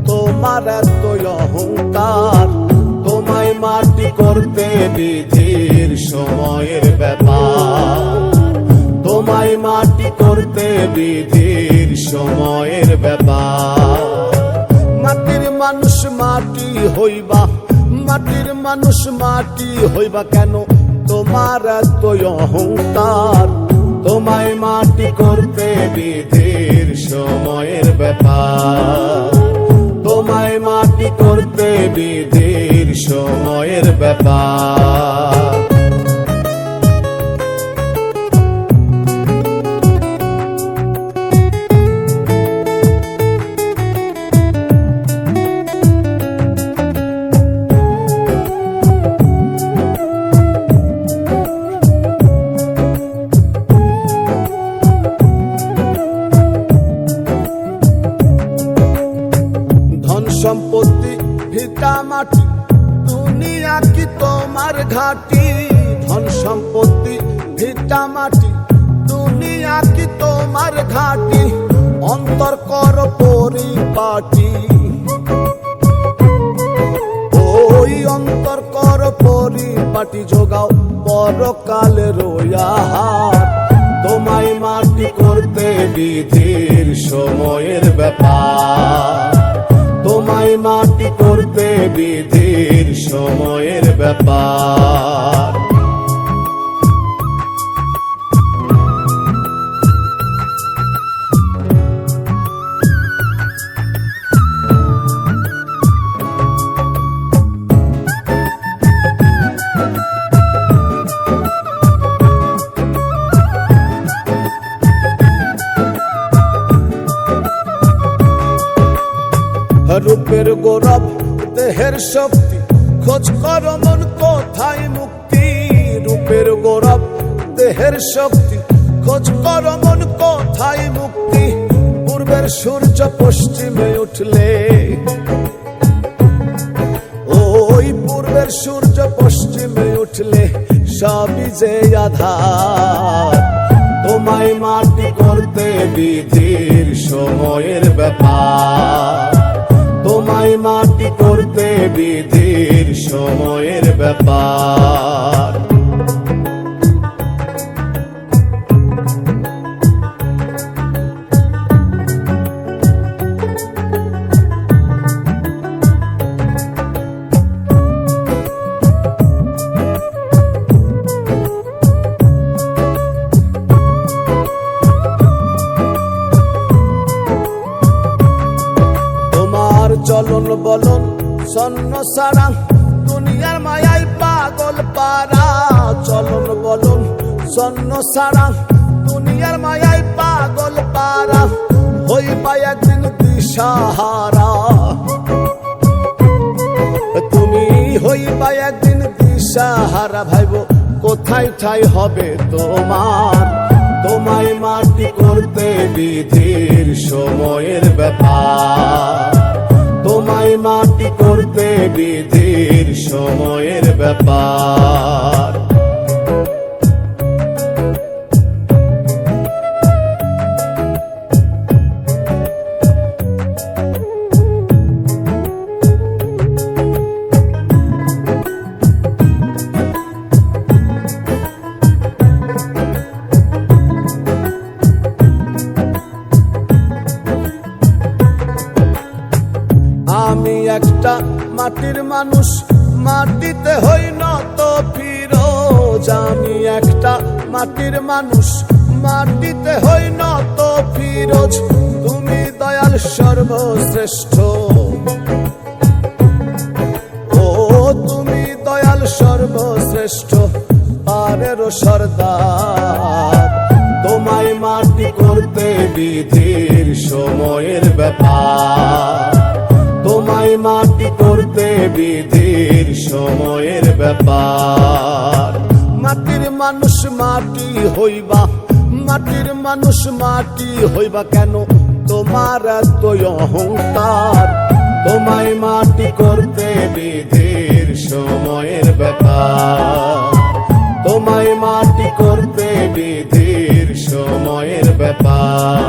তোমার এতই অহংকার, তোমায় মাটি করতে বিধির সময়ের ব্যাপার, তোমায় মাটি করতে বিধির সময়ের ব্যাপার। মাটির মানুষ মাটি হইবা, মাটির মানুষ মাটি হইবা কেন? তোমার এতই অহংকার, তোমায় মাটি করতে বিধির সময়ের ব্যাপার, তোমায় মাটি করতে বিধির সময়ের ব্যাপার। সম্পত্তি ভিটা মাটি, দুনিয়া কি তোমার ঘাটি? ধন সম্পত্তি ভিটা মাটি, দুনিয়া কি তোমার ঘাটি? অন্তর কর পরিপাটি, ওই অন্তর কর পরিপাটি যোগাও পরকালের আহার। তোমায় মাটি করতে বিধির সময়ের ব্যাপার, তোমায় মাটি করতে বিধির সময়ের ব্যাপার। রূপের গৌরব দেহের শক্তি, খোঁজ কর মন কোথায় মুক্তি? রূপের গৌরব দেহের শক্তি, খোঁজ কর মন কোথায় মুক্তি? পূর্বের সূর্য পশ্চিমে উঠলে, ওই পূর্বের সূর্য পশ্চিমে উঠলে সবই যে আধার। তোমায় মাটি করতে বিধির সময়ের ব্যাপার, তোমায় মাটি করতে বিধির সময়ের ব্যাপার। চলন বলন সন্ন সারা, দুনিয়ার মায়ায় পাগল পারা। চলন বলন সন্ন সারা, দুনিয়ার মায়ায় পাগল পারা। হইবা একদিন দিশাহারা, তুমি হইবা একদিন দিশাহারা। ভাইব কোথায় ঠাই হবে তোমার? তোমায় মাটি করতে বিধির সময়ের ব্যাপার, তোমায় মাটি করতে বিধির সময়ের ব্যাপার। আমি একটা মাটির মানুষ, মাটিতে হই নত ফিরোজ। আমি একটা মাটির মানুষ, মাটিতে হই নত ফিরোজ। তুমি দয়াল সর্বশ্রেষ্ঠ, ও তুমি দয়াল সর্বশ্রেষ্ঠ। পারেরও সর্দার, তোমায় মাটি করতে বিধির সময়ের ব্যাপার, তোমায় মাটি করতে বিধির সময়ের ব্যাপার। মাটির মানুষ মাটি হইবা, মাটির মানুষ মাটি হইবা কেন? তোমার এতই অহংকার, তোমায় মাটি করতে বিধির সময়ের ব্যাপার, তোমায় মাটি করতে বিধির সময়ের ব্যাপার।